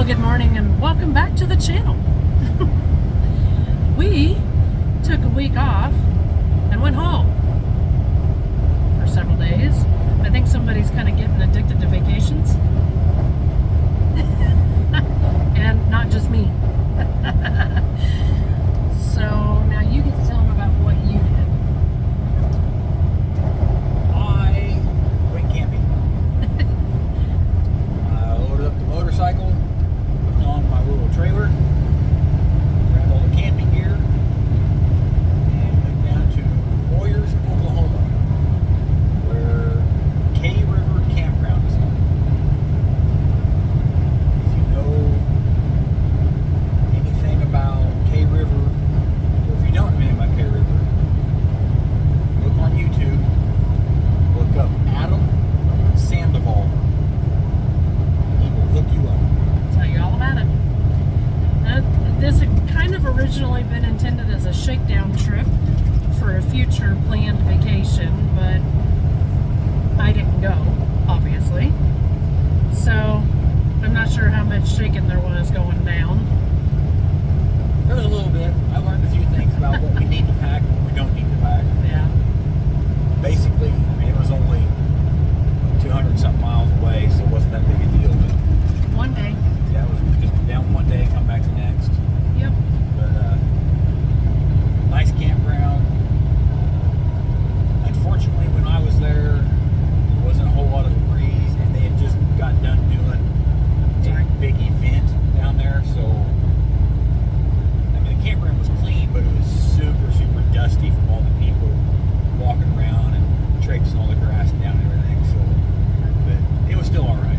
Well, good morning and welcome back to the channel. We took a week off and went home for several days. I think somebody's kind of getting addicted to vacations. And not just me. So now you get to tell them about what you did. I went camping. I loaded up the motorcycle, put it on my little trailer, grabbed all the camping gear, and went down to Moyers, Oklahoma, where K River Campground is at. If you know anything about K River, or if you don't know anything about K River, look on YouTube, look up Adam Sandoval. He will hook you up. I'll tell you all about it. This had kind of originally been intended as a shakedown trip for a future planned vacation, but I didn't go, obviously. So I'm not sure how much shaking there was going down. There was a little bit. I learned a few things about what we need to pack and what we don't need to pack. Yeah. Basically, I mean, it was only 200 something miles away, so it wasn't that big a deal. But One day. yeah, it was just down one day, come back the next. Yep. But nice campground. Unfortunately, when I was there wasn't a whole lot of breeze, and they had just got done doing a big event down there. So, I mean, the campground was clean, but it was super, super dusty from all the people walking around and traipsing all the grass down and everything. So, but it was still all right.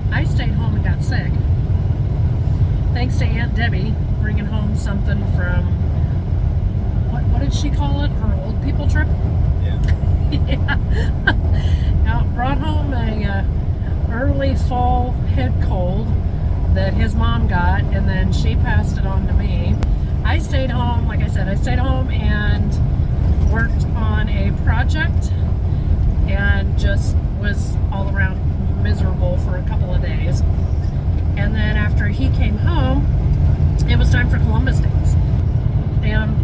I stayed home and got sick. Thanks to Aunt Debbie bringing home something from, what did she call it? Her old people trip? Yeah. Yeah. Brought home a early fall head cold that his mom got, and then she passed it on to me. I stayed home, like I said, I stayed home and worked on a project and just was all around miserable for a couple of days. And then after he came home, it was time for Columbus Days. And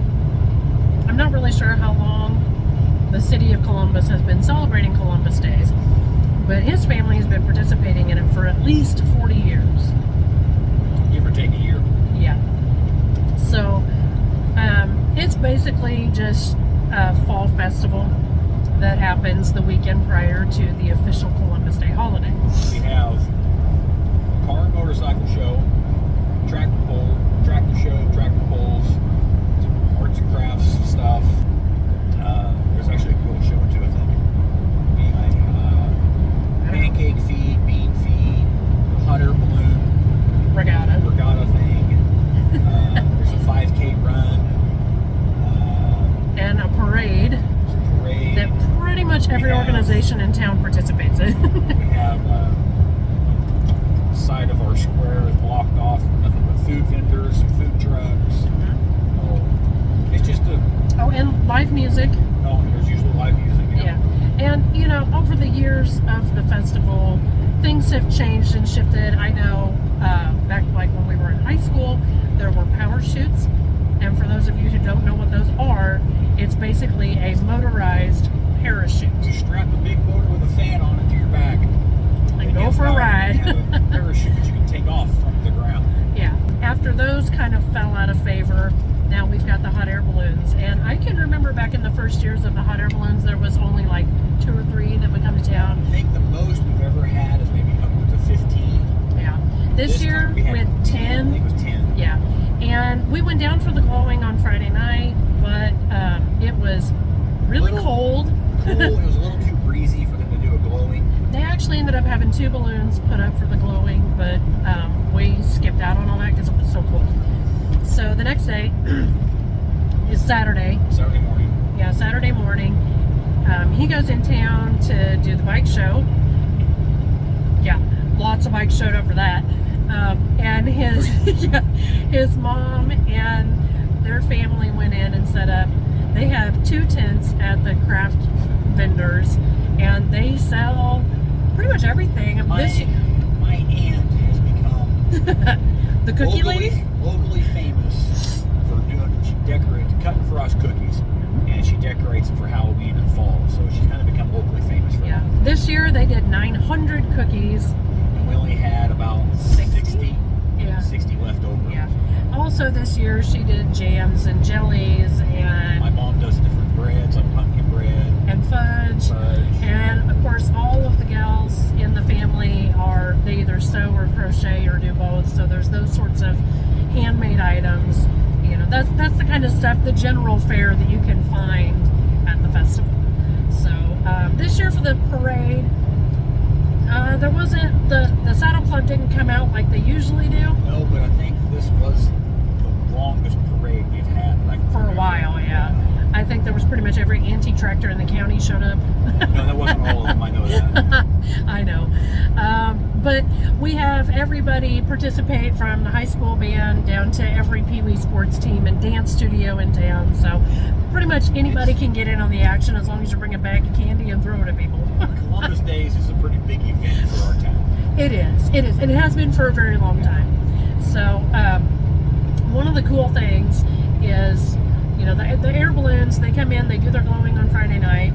I'm not really sure how long the city of Columbus has been celebrating Columbus Days, but his family has been participating in it for at least 40 years. Give or take a year. Yeah. So it's basically just a fall festival that happens the weekend prior to the official Columbus Day holiday. We have a car and motorcycle show, tractor show, tractor pulls, arts and crafts stuff. There's actually a cool show too, I think. Pancake feed, bean feed, hot air balloon Regatta. thing. There's a 5K run. And a parade that pretty much every organization in town participates in. We have the side of our square is blocked off for nothing but food vendors, some food trucks. Oh, it's just and live music. there's usually live music. Yeah. And, over the years of the festival, things have changed and shifted. I know back like when we were in high school, there were power chutes. And for those of you who don't know what those are, it's basically a motorized parachute. You strap a big motor with a fan on it to your back. And go for a ride. You have a parachute that you can take off from the ground. Yeah. After those kind of fell out of favor, now we've got the hot air balloons. And I can remember back in the first years of the hot air balloons, there was only like 2 or 3 that would come to town. I think the most we've ever had is maybe upwards of 15. Yeah. This year time we had with 10. I think it was 10. Yeah. And we went down for the glowing on Friday night, but it was really cold. It was a little too breezy for them to do a glowing. They actually ended up having 2 balloons put up for the glowing, but we skipped out on all that because it was so cold. So the next day is Saturday. Saturday morning. Yeah, Saturday morning. He goes in town to do the bike show. Yeah, lots of bikes showed up for that. And his mom and their family went in and set up. They have 2 tents at the craft vendors, and they sell pretty much everything. My aunt has become The cookie lady? locally famous for she decorates, cutting for us cookies, and she decorates them for Halloween and fall. So she's kind of become locally famous for Yeah. that. This year they did 900 cookies. And we only had about 60 left over. Yeah. Also this year she did jams and jellies My and mom does different breads, like pumpkin bread, fudge. And of course all of the gals in the family they either sew or crochet or do both. So there's those sorts of handmade items. You know, that's the kind of stuff, the general fare that you can find at the festival. So this year for the parade, there wasn't the Saddle Club didn't come out like they usually do. No, but I think this was the longest parade we've had. Like For a while, yeah. I think there was pretty much every anti-tractor in the county showed up. No, that wasn't all of them. I know that. I know. But we have everybody participate from the high school band down to every Pee Wee sports team and dance studio in town. So pretty much anybody can get in on the action as long as you bring a bag of candy and throw it at people. Columbus Days is a pretty big event for our town. It is. And it has been for a very long time. So one of the cool things is, you know, the air balloons, they come in, they do their glowing on Friday night,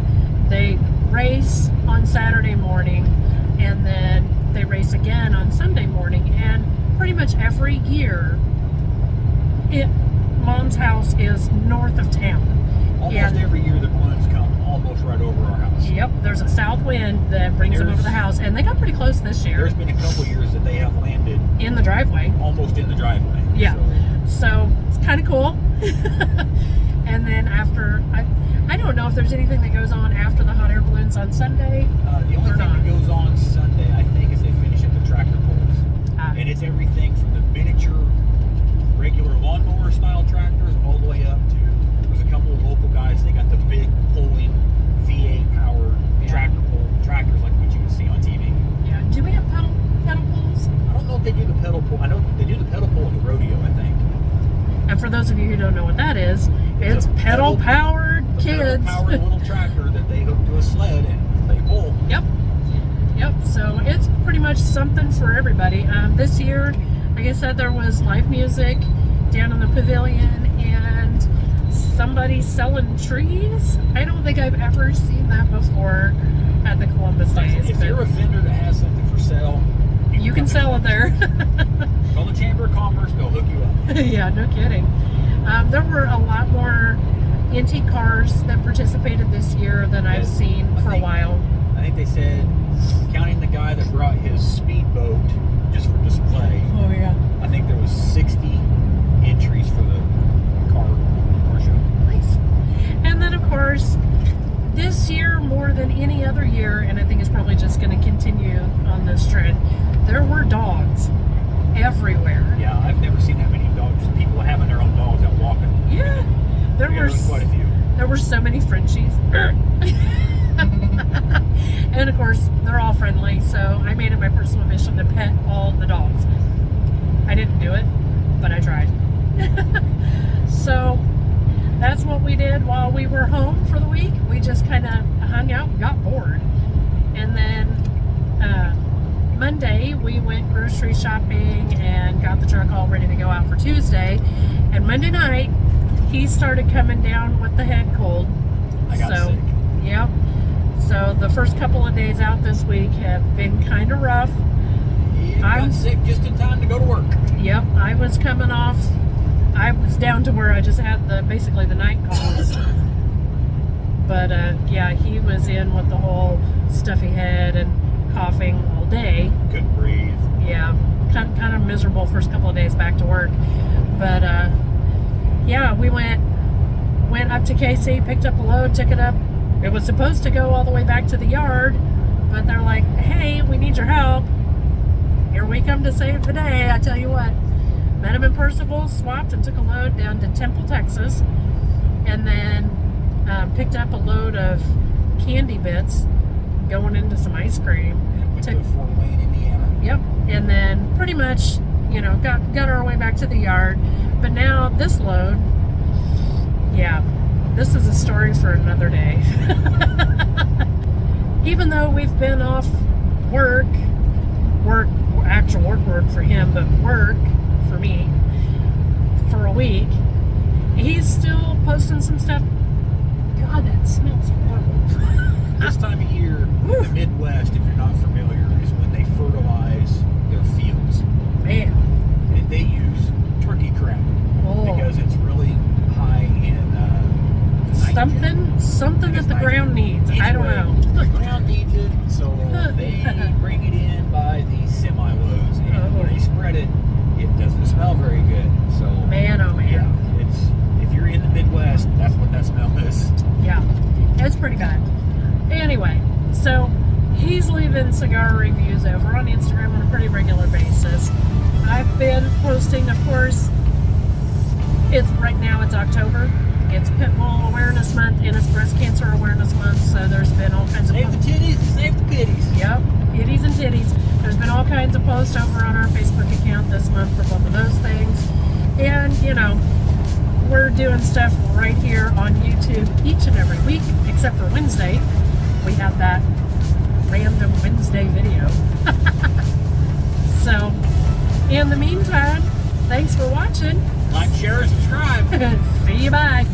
they race on Saturday morning, and then they race again on Sunday morning. And pretty much every year, Mom's house is north of town. Almost every year the balloons come almost right over our house. Yep, there's a south wind that brings them over the house, and they got pretty close this year. There's been a couple years that they have landed in the driveway. Almost in the driveway. Yeah. So it's kind of cool. And then after, I don't know if there's anything that goes on after the hot air balloons on Sunday. The only thing that goes on Sunday, I think, is they finish at the tractor pulls. And it's everything from the miniature, regular lawnmower style tractors all the way up to, there's a couple of local guys, they got the big pulling V8 powered tractors like what you can see on TV. Yeah. Do we have pedal pulls? I don't know if they do the pedal pull. I know they do the pedal pull at the rodeo, I think. And for those of you who don't know what that is, it's pedal powered kids. Powered little tractor that they hook to a sled and they pull. Yep. So it's pretty much something for everybody. This year, like I said, there was live music down in the pavilion and somebody selling trees. I don't think I've ever seen that before at the Columbus Days. If you're a vendor that has something for sale, you can sell it there. Call the Chamber of Commerce, they'll hook you up. Yeah, no kidding. There were a lot more antique cars that participated this year than I've seen for a while. I think they said, counting the guy that brought his speedboat just for display. Oh yeah. I think there was 60 entries for the car show. Nice. And then of course, this year more than any other year, and I think it's probably just going to continue on this trend, there were dogs everywhere. Yeah, I've never seen that many dogs. Just people having their own dogs out walking. Yeah. There were quite a few. There were so many Frenchies. And of course, they're all friendly, so I made it my personal mission to pet all the dogs. I didn't do it, but I tried. So that's what we did while we were home for the week. We just kind of hung out and got bored. And then Monday, we went grocery shopping and got the truck all ready to go out for Tuesday. And Monday night, he started coming down with the head cold. I got sick. Yep. So the first couple of days out this week have been kind of rough. I got sick just in time to go to work. Yep. I was coming off. I was down to where I just had basically the night calls. But yeah, he was in with the whole stuffy head and coughing all day. Couldn't breathe. Yeah, kind of miserable first couple of days back to work. But yeah, we went up to KC, picked up a load, took it up. It was supposed to go all the way back to the yard, but they're like, hey, we need your help. Here we come to save the day, I tell you what. Met him in Percival, swapped and took a load down to Temple, Texas, and then picked up a load of candy bits going into some ice cream. Went to Fort Wayne, Indiana. Yep, and then pretty much, you know, got our way back to the yard. But now this load, yeah, this is a story for another day. Even though we've been off work, actual work for him, but work for me for a week. He's still posting some stuff. God, that smells horrible. This time of year in the Midwest, if you're not familiar, is when they fertilize their fields. Man. And they use turkey crap Oh. because it's really high in Something that the ground needs. I don't know. The ground needs it, so they bring it in by the semi-loads, and when they spread it, it doesn't smell very good. So Man, oh man. yeah, it's if you're in the Midwest, that's what that smell is. Yeah, it's pretty bad. Anyway, so he's leaving cigar reviews over on Instagram on a pretty regular basis. I've been posting, of course, right now it's October. It's Pitbull Awareness Month and it's Breast Cancer Awareness Month, so there's been all kinds of Save the titties and save the pitties. Yep, pitties and titties. There's been all kinds of posts over on our Facebook account this month for both of those things. And, you know, we're doing stuff right here on YouTube each and every week, except for Wednesday. We have that random Wednesday video. So, in the meantime, thanks for watching. Like, share, and subscribe. See you, bye.